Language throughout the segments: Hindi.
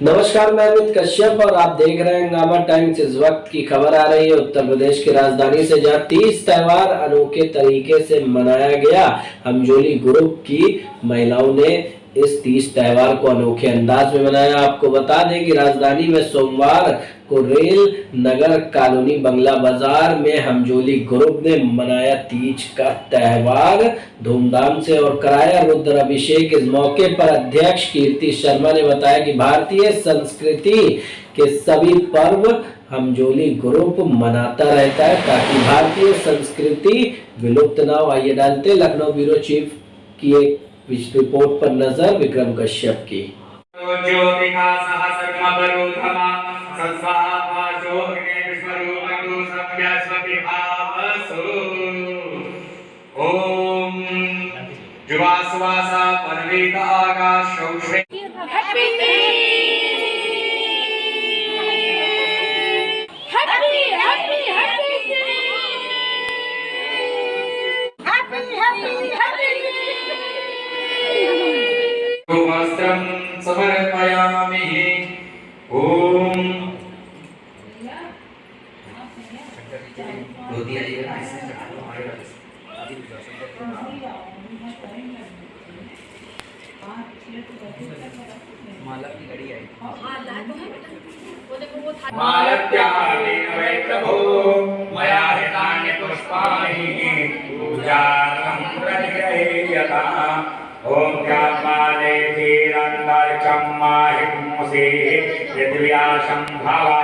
नमस्कार, मैं अमित कश्यप और आप देख रहे हैं हंगामा टाइम्स। इस वक्त की खबर आ रही है उत्तर प्रदेश की राजधानी से, जहां 30 त्योहार अनोखे तरीके से मनाया गया। हमजोली ग्रुप की महिलाओं ने इस 30 त्योहार को अनोखे अंदाज में मनाया। आपको बता दें कि राजधानी में सोमवार को रेल नगर कॉलोनी बंगला बाजार में हमजोली ग्रुप ने मनाया तीज का त्योहार धूमधाम से और कराया रुद्र अभिषेक। इस मौके पर अध्यक्ष कीर्ति शर्मा ने बताया कि भारतीय संस्कृति के सभी पर्व हमजोली ग्रुप मनाता रहता है ताकि भारतीय संस्कृति विलुप्त ना हो। आइए डालते लखनऊ ब्यूरो चीफ की एक रिपोर्ट पर नजर विक्रम कश्यप की। ओम जुवासवासा परवेद आकाशौ वस्त्रं समर्पयामि। ओम मालत्यादीन वै प्रभो मया हितानि पुष्पाणि पूजार्थं प्रतिगृह्यता। ओम त्यात्मादे धीरन्तरिक्षं माहिमुषे पृथिव्याशं भावा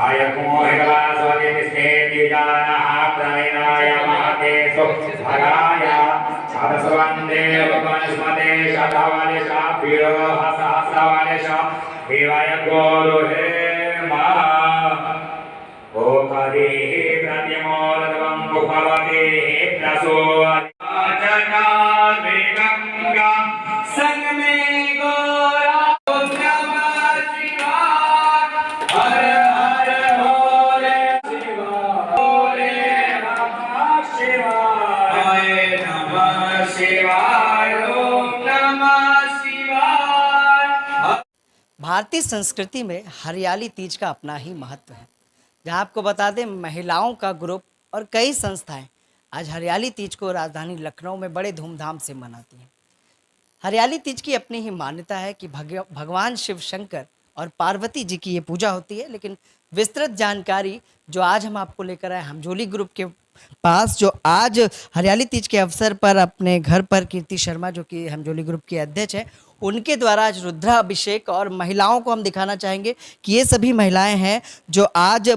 आयकुमोहितवासवति स्नेति जानः प्रविनाय महते सुभगाय सदस्वन्दे वनस्पते शतवनिषा विरोह सहस्रवनिषा देवाय गोरुहे मा ओकरे प्रतिमोदवं भवते प्रसो आचना गंगा संग में गोरा नमः शिवाय हर हर भोले शिवाय भोले नमः शिवाय नमः शिवाय ओम नमः शिवाय। भारतीय संस्कृति में हरियाली तीज का अपना ही महत्व है, जहां आपको बता दें महिलाओं का ग्रुप और कई संस्थाएं आज हरियाली तीज को राजधानी लखनऊ में बड़े धूमधाम से मनाती हैं। हरियाली तीज की अपनी ही मान्यता है कि भगवान शिव शंकर और पार्वती जी की ये पूजा होती है, लेकिन विस्तृत जानकारी जो आज हम आपको लेकर आए हमजोली ग्रुप के पास, जो आज हरियाली तीज के अवसर पर अपने घर पर कीर्ति शर्मा जो कि हमजोली ग्रुप के अध्यक्ष हैं, उनके द्वारा आज रुद्राभिषेक और महिलाओं को हम दिखाना चाहेंगे कि ये सभी महिलाएं हैं जो आज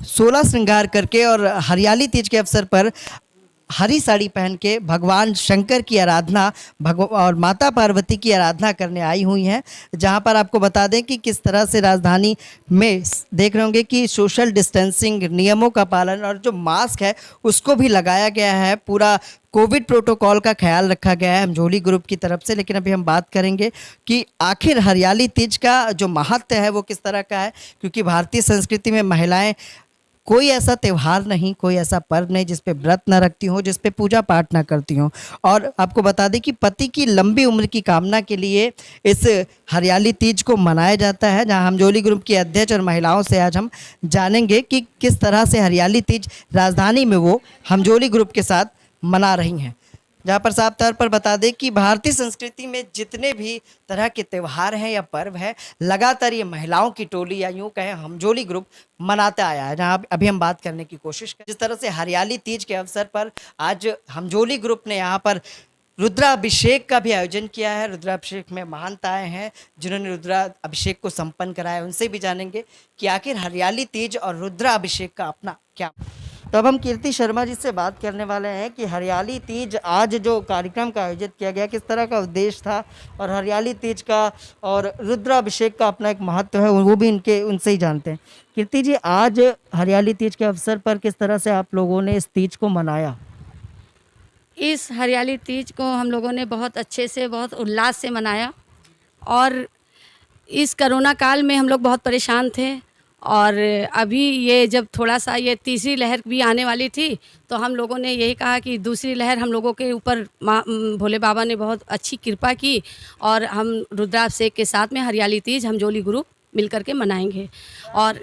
16 श्रृंगार करके और हरियाली तीज के अवसर पर हरी साड़ी पहन के भगवान शंकर की आराधना और माता पार्वती की आराधना करने आई हुई हैं। जहां पर आपको बता दें कि किस तरह से राजधानी में देख रहे होंगे कि सोशल डिस्टेंसिंग नियमों का पालन और जो मास्क है उसको भी लगाया गया है। पूरा कोविड प्रोटोकॉल का ख्याल रखा गया है हमजोली ग्रुप की तरफ से। लेकिन अभी हम बात करेंगे कि आखिर हरियाली तीज का जो महत्व है वो किस तरह का है, क्योंकि भारतीय संस्कृति में महिलाएं कोई ऐसा त्यौहार नहीं, कोई ऐसा पर्व नहीं जिस पे व्रत न रखती हो, जिस पे पूजा पाठ ना करती हो। और आपको बता दें कि पति की लंबी उम्र की कामना के लिए इस हरियाली तीज को मनाया जाता है। जहां हमजोली ग्रुप के अध्यक्ष और महिलाओं से आज हम जानेंगे कि किस तरह से हरियाली तीज राजधानी में वो हमजोली ग्रुप के साथ मना रही हैं। जहाँ पर साफ तौर पर बता दें कि भारतीय संस्कृति में जितने भी तरह के त्यौहार हैं या पर्व है, लगातार ये महिलाओं की टोली या यूँ कहें हमजोली ग्रुप मनाता आया है। जहाँ अभी हम बात करने की कोशिश करें, जिस तरह से हरियाली तीज के अवसर पर आज हमजोली ग्रुप ने यहाँ पर रुद्राभिषेक का भी आयोजन किया है। रुद्राभिषेक में महंताएँ हैं जिन्होंने रुद्राभिषेक को संपन्न कराया, उनसे भी जानेंगे कि आखिर हरियाली तीज और रुद्राभिषेक का अपना क्या। तो अब हम कीर्ति शर्मा जी से बात करने वाले हैं कि हरियाली तीज आज जो कार्यक्रम का आयोजित किया गया किस तरह का उद्देश्य था, और हरियाली तीज का और रुद्राभिषेक का अपना एक महत्व है वो भी उनसे ही जानते हैं। कीर्ति जी, आज हरियाली तीज के अवसर पर किस तरह से आप लोगों ने इस तीज को मनाया? इस हरियाली तीज को हम लोगों ने बहुत अच्छे से, बहुत उल्लास से मनाया। और इस कोरोना काल में हम लोग बहुत परेशान थे और अभी ये जब थोड़ा सा ये तीसरी लहर भी आने वाली थी तो हम लोगों ने यही कहा कि दूसरी लहर हम लोगों के ऊपर भोले बाबा ने बहुत अच्छी कृपा की और हम रुद्राभिषेक के साथ में हरियाली तीज हम जोली ग्रुप मिल करके मनाएंगे। और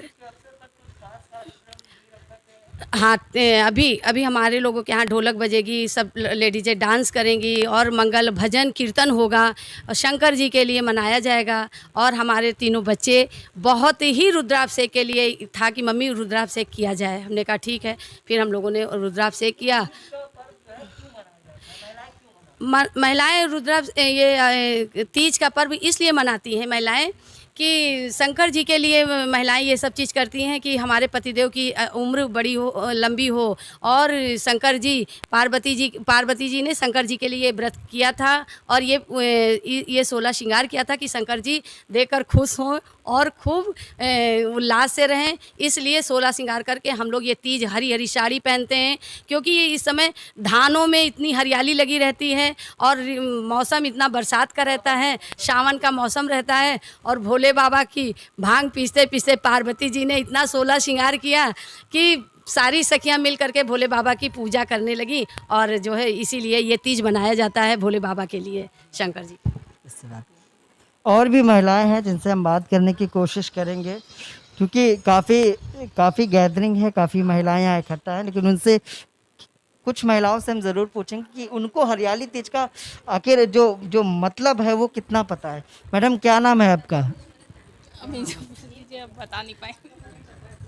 हाँ, अभी हमारे लोगों के यहाँ ढोलक बजेगी, सब लेडीजें डांस करेंगी और मंगल भजन कीर्तन होगा और शंकर जी के लिए मनाया जाएगा। और हमारे तीनों बच्चे बहुत ही रुद्राभिषेक के लिए था कि मम्मी रुद्राभिषेक किया जाए। हमने कहा ठीक है, फिर हम लोगों ने रुद्राभिषेक किया। महिलाएं ये तीज का पर्व इसलिए मनाती हैं महिलाएं कि शंकर जी के लिए महिलाएं ये सब चीज़ करती हैं कि हमारे पतिदेव की उम्र बड़ी हो, लंबी हो। और शंकर जी पार्वती जी ने शंकर जी के लिए व्रत किया था और ये 16 श्रृंगार किया था कि शंकर जी देखकर खुश हों और खूब उल्लास से रहें। इसलिए 16 श्रृंगार करके हम लोग ये तीज हरी हरी साड़ी पहनते हैं, क्योंकि इस समय धानों में इतनी हरियाली लगी रहती है और मौसम इतना बरसात का रहता है, सावन का मौसम रहता है। और भोले बाबा की भांग पीसते पीसते पार्वती जी ने इतना 16 श्रृंगार किया कि सारी सखियां मिल करके भोले बाबा की पूजा करने लगी। और जो है इसीलिए ये तीज मनाया जाता है भोले बाबा के लिए, शंकर जी। और भी महिलाएं हैं जिनसे हम बात करने की कोशिश करेंगे, क्योंकि काफ़ी गैदरिंग है, काफ़ी महिलाएं यहाँ इकट्ठा हैं, लेकिन उनसे कुछ महिलाओं से हम ज़रूर पूछेंगे कि उनको हरियाली तीज का आखिर जो मतलब है वो कितना पता है। मैडम, क्या नाम है आपका? अभी जो बोलिए अब बता नहीं पाएंगे।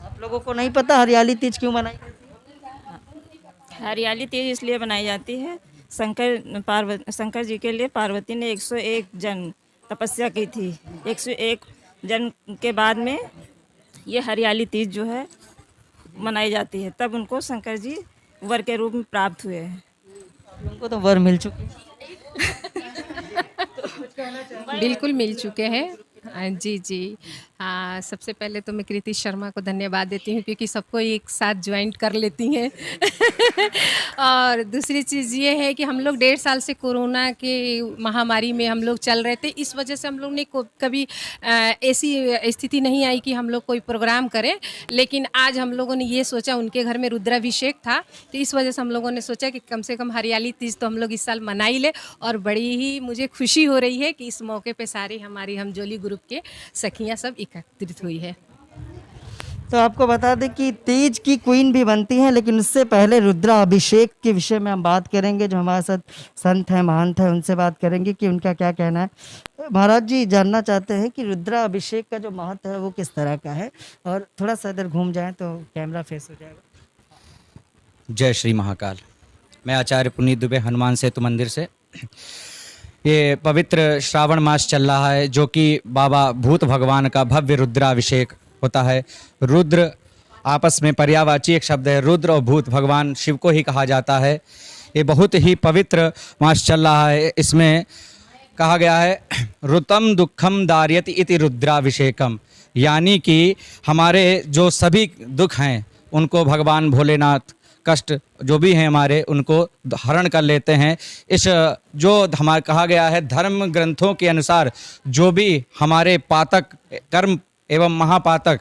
आप लोगों को नहीं पता हरियाली तीज क्यों मनाई जाती है? हरियाली तीज इसलिए बनाई जाती है, शंकर जी के लिए पार्वती ने 101 जन्म तपस्या की थी। 101 जन्म के बाद में ये हरियाली तीज जो है मनाई जाती है, तब उनको शंकर जी वर के रूप में प्राप्त हुए हैं। उनको तो वर मिल चुके बिल्कुल मिल चुके हैं। जी जी हाँ, सबसे पहले तो मैं कृति शर्मा को धन्यवाद देती हूँ क्योंकि सबको एक साथ ज्वाइंट कर लेती हैं। और दूसरी चीज़ ये है कि हम लोग 1.5 साल से कोरोना के महामारी में हम लोग चल रहे थे, इस वजह से हम लोग ने कभी ऐसी स्थिति नहीं आई कि हम लोग कोई प्रोग्राम करें। लेकिन आज हम लोगों ने ये सोचा, उनके घर में रुद्राभिषेक था तो इस वजह से हम लोगों ने सोचा कि कम से कम हरियाली तीज तो हम लोग इस साल मना ही ले। और बड़ी ही मुझे खुशी हो रही है कि इस मौके पे सारी हमारी हम जोली ग्रुप के सखियाँ सब एकत्रित हुई है। तो आपको बता दें कि तीज की क्वीन भी बनती हैं, लेकिन उससे पहले रुद्राभिषेक के विषय में हम बात करेंगे। जो हमारे साथ संत हैं, महंत हैं, उनसे बात करेंगे कि उनका क्या कहना है। महाराज जी, जानना चाहते हैं कि रुद्राभिषेक का जो महत्व है वो किस तरह का है, और थोड़ा सा इधर घूम जाएं तो कैमरा फेस हो जाएगा। जय श्री महाकाल। मैं आचार्य पुनीत दुबे, हनुमान सेतु मंदिर से। ये पवित्र श्रावण मास चल रहा है, जो कि बाबा भूत भगवान का भव्य रुद्राभिषेक होता है। रुद्र आपस में पर्यायवाची एक शब्द है, रुद्र और भूत भगवान शिव को ही कहा जाता है। ये बहुत ही पवित्र मास चल रहा है। इसमें कहा गया है ऋतम दुखम दार्यति इति रुद्राभिषेकम, यानी कि हमारे जो सभी दुख हैं उनको भगवान भोलेनाथ, कष्ट जो भी हैं हमारे, उनको हरण कर लेते हैं। इस जो हमारा कहा गया है धर्म ग्रंथों के अनुसार, जो भी हमारे पातक कर्म एवं महापातक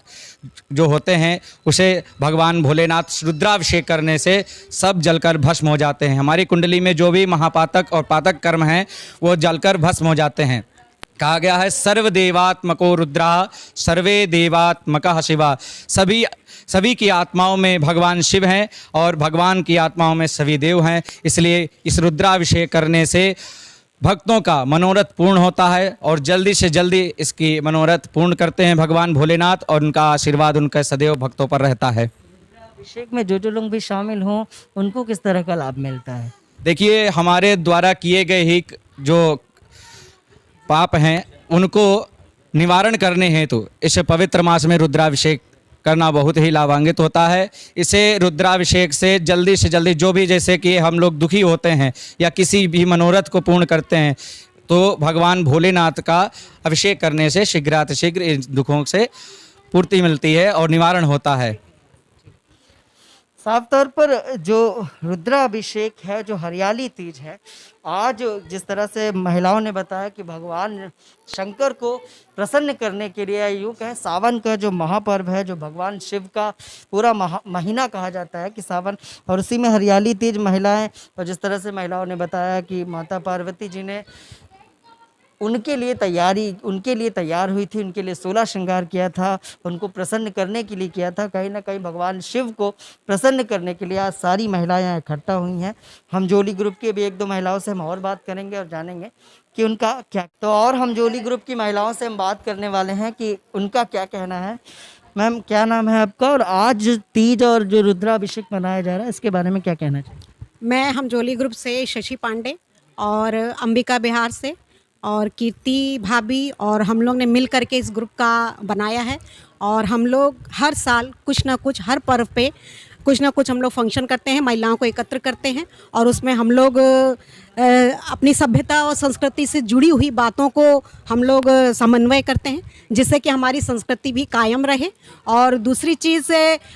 जो होते हैं उसे भगवान भोलेनाथ रुद्राभिषेक करने से सब जलकर भस्म हो जाते हैं। हमारी कुंडली में जो भी महापातक और पातक कर्म हैं वो जलकर भस्म हो जाते हैं। कहा गया है सर्वदेवात्मको रुद्रा सर्वे देवात्मकः शिवा, सभी की आत्माओं में भगवान शिव हैं और भगवान की आत्माओं में सभी देव हैं। इसलिए इस रुद्राभिषेक करने से भक्तों का मनोरथ पूर्ण होता है और जल्दी से जल्दी इसकी मनोरथ पूर्ण करते हैं भगवान भोलेनाथ, और उनका आशीर्वाद उनका सदैव भक्तों पर रहता है। अभिषेक में जो लोग भी शामिल हों उनको किस तरह का लाभ मिलता है? देखिए, हमारे द्वारा किए गए ही जो पाप हैं उनको निवारण करने हेतु इस पवित्र मास में रुद्राभिषेक करना बहुत ही लाभान्वित होता है। इसे रुद्राभिषेक से जल्दी जो भी, जैसे कि हम लोग दुखी होते हैं या किसी भी मनोरथ को पूर्ण करते हैं, तो भगवान भोलेनाथ का अभिषेक करने से शीघ्रातिशीघ्र इन दुखों से पूर्ति मिलती है और निवारण होता है। साफ तौर पर जो रुद्राभिषेक है, जो हरियाली तीज है, आज जिस तरह से महिलाओं ने बताया कि भगवान शंकर को प्रसन्न करने के लिए, यूँ कहें सावन का जो महापर्व है, जो भगवान शिव का पूरा महीना कहा जाता है कि सावन, और उसी में हरियाली तीज महिलाएं, और जिस तरह से महिलाओं ने बताया कि माता पार्वती जी ने उनके लिए तैयार हुई थी, उनके लिए 16 श्रृंगार किया था, उनको प्रसन्न करने के लिए किया था। कहीं ना कहीं भगवान शिव को प्रसन्न करने के लिए आज सारी महिलाएं यहाँ इकट्ठा हुई हैं। हम जोली ग्रुप के भी 1-2 महिलाओं से हम और बात करेंगे और जानेंगे कि उनका क्या, तो और हम जोली ग्रुप की महिलाओं से हम बात करने वाले हैं कि उनका क्या कहना है। मैम, क्या नाम है आपका, और आज तीज और जो रुद्राभिषेक मनाया जा रहा है इसके बारे में क्या कहना चाहिए? मैं हमजोली ग्रुप से शशि पांडे और अंबिका बिहार से और कीर्ति भाभी और हम लोग ने मिल करके इस ग्रुप का बनाया है। और हम लोग हर साल कुछ ना कुछ, हर पर्व पे कुछ ना कुछ हम लोग फंक्शन करते हैं, महिलाओं को एकत्र करते हैं और उसमें हम लोग अपनी सभ्यता और संस्कृति से जुड़ी हुई बातों को हम लोग समन्वय करते हैं, जिससे कि हमारी संस्कृति भी कायम रहे। और दूसरी चीज़,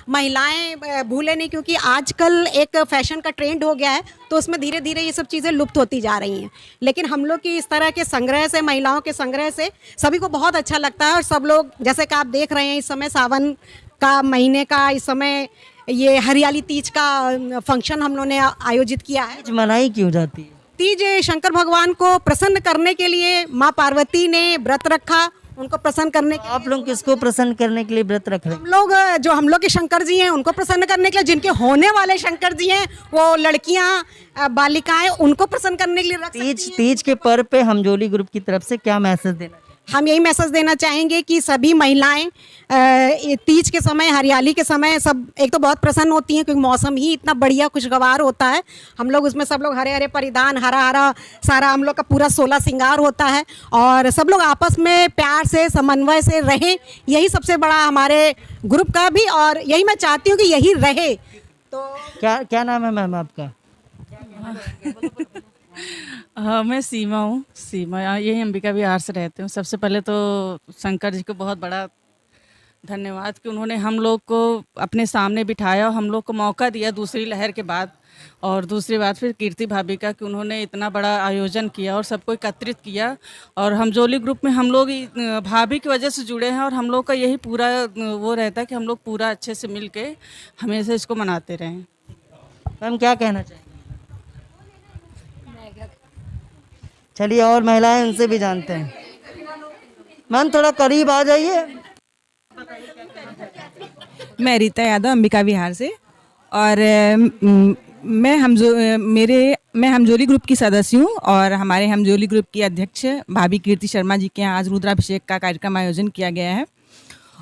महिलाएं भूले नहीं, क्योंकि आजकल एक फैशन का ट्रेंड हो गया है, तो उसमें धीरे धीरे ये सब चीज़ें लुप्त होती जा रही हैं। लेकिन हम लोग की इस तरह के संग्रह से, महिलाओं के संग्रह से सभी को बहुत अच्छा लगता है। और सब लोग, जैसे कि आप देख रहे हैं, इस समय सावन का महीने का, इस समय ये हरियाली तीज का फंक्शन हम लोगों ने आयोजित किया है। तीज मनाई क्यों जाती है? तीज शंकर भगवान को प्रसन्न करने के लिए माँ पार्वती ने व्रत रखा, उनको प्रसन्न करने के। आप लोग किसको प्रसन्न करने के लिए व्रत रख रहे हैं? हम लोग के शंकर जी हैं, उनको प्रसन्न करने के लिए। जिनके होने वाले शंकर जी हैं, वो लड़कियां, बालिकाएं, उनको प्रसन्न करने के लिए रख सकती हैं। तीज के पर्व पे हमजोली ग्रुप की तरफ से क्या मैसेज देना? हम यही मैसेज देना चाहेंगे कि सभी महिलाएं तीज के समय, हरियाली के समय, सब एक तो बहुत प्रसन्न होती हैं क्योंकि मौसम ही इतना बढ़िया खुशगवार होता है। हम लोग उसमें सब लोग हरे हरे परिधान, हरा हरा सारा हम लोग का पूरा 16 श्रृंगार होता है और सब लोग आपस में प्यार से, समन्वय से रहें, यही सबसे बड़ा हमारे ग्रुप का भी, और यही मैं चाहती हूँ कि यही रहे। तो क्या नाम है मैम आपका? हाँ, मैं सीमा हूँ। सीमा यही अंबिका विहार से रहती हूँ। सबसे पहले तो शंकर जी को बहुत बड़ा धन्यवाद कि उन्होंने हम लोग को अपने सामने बिठाया और हम लोग को मौका दिया दूसरी लहर के बाद। और दूसरी बात फिर कीर्ति भाभी का कि उन्होंने इतना बड़ा आयोजन किया और सबको एकत्रित किया। और हमजोली ग्रुप में हम लोग भाभी की वजह से जुड़े हैं और हम लोग का यही पूरा वो रहता है कि हम लोग पूरा अच्छे से मिल के हमेशा इसको मनाते रहें। मैम, क्या कहना चाहिए? चलिए और महिलाएं, उनसे भी जानते हैं। मैम, थोड़ा करीब आ जाइए। मैं रीता यादव, अंबिका विहार से, और मैं हमजोली ग्रुप की सदस्य हूँ और हमारे हमजोली ग्रुप की अध्यक्ष भाभी कीर्ति शर्मा जी के यहाँ आज रुद्राभिषेक का कार्यक्रम आयोजन किया गया है।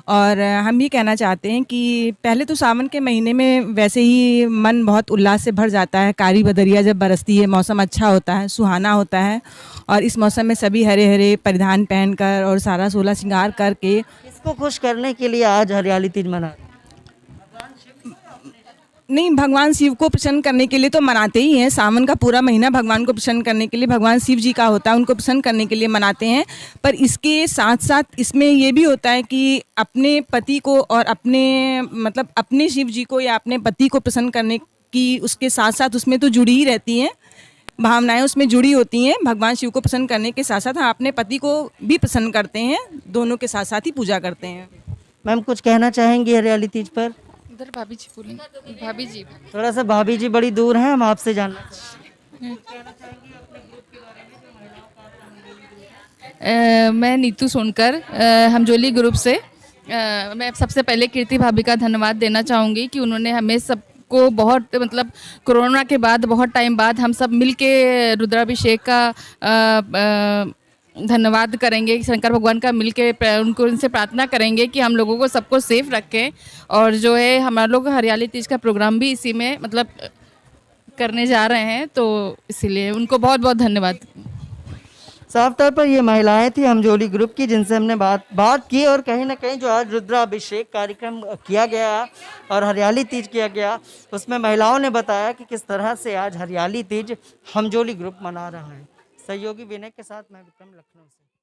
और हम ये कहना चाहते हैं कि पहले तो सावन के महीने में वैसे ही मन बहुत उल्लास से भर जाता है। कारी बदरिया जब बरसती है, मौसम अच्छा होता है, सुहाना होता है, और इस मौसम में सभी हरे हरे परिधान पहनकर और सारा 16 श्रृंगार करके। इसको खुश करने के लिए आज हरियाली तीज मना रहे हैं। नहीं, भगवान शिव को प्रसन्न करने के लिए तो मनाते ही हैं। सावन का पूरा महीना भगवान को प्रसन्न करने के लिए, भगवान शिव जी का होता है, उनको प्रसन्न करने के लिए मनाते हैं। पर इसके साथ साथ इसमें ये भी होता है कि अपने पति को और अपने शिव जी को या अपने पति को प्रसन्न करने की, उसके साथ साथ उसमें तो जुड़ी ही रहती हैं, भावनाएं उसमें जुड़ी होती हैं। भगवान शिव को प्रसन्न करने के साथ साथ हम अपने पति को भी प्रसन्न करते हैं, दोनों के साथ साथ ही पूजा करते हैं। मैम, कुछ कहना चाहेंगी हरियाली तीज पर? उधर भाभी जी बोलें। भाभी जी थोड़ा सा, भाभी जी बड़ी दूर हैं, हम आपसे जानना मैं नीतू सोनकर, हमजोली ग्रुप से। मैं सबसे पहले कीर्ति भाभी का धन्यवाद देना चाहूँगी कि उन्होंने हमें सबको बहुत, कोरोना के बाद बहुत टाइम बाद हम सब मिल के रुद्राभिषेक का धन्यवाद करेंगे। शंकर भगवान का मिलके उनसे प्रार्थना करेंगे कि हम लोगों को सबको सेफ रखें। और जो है हमारे लोग हरियाली तीज का प्रोग्राम भी इसी में करने जा रहे हैं, तो इसीलिए उनको बहुत बहुत धन्यवाद। साफ तौर पर ये महिलाएं थी हमजोली ग्रुप की, जिनसे हमने बात की। और कहीं ना कहीं जो आज रुद्राभिषेक कार्यक्रम किया गया और हरियाली तीज किया गया, उसमें महिलाओं ने बताया कि किस तरह से आज हरियाली तीज हमजोली ग्रुप मना रहा है। सहयोगी विनय के साथ मैं विक्रम, लखनऊ से।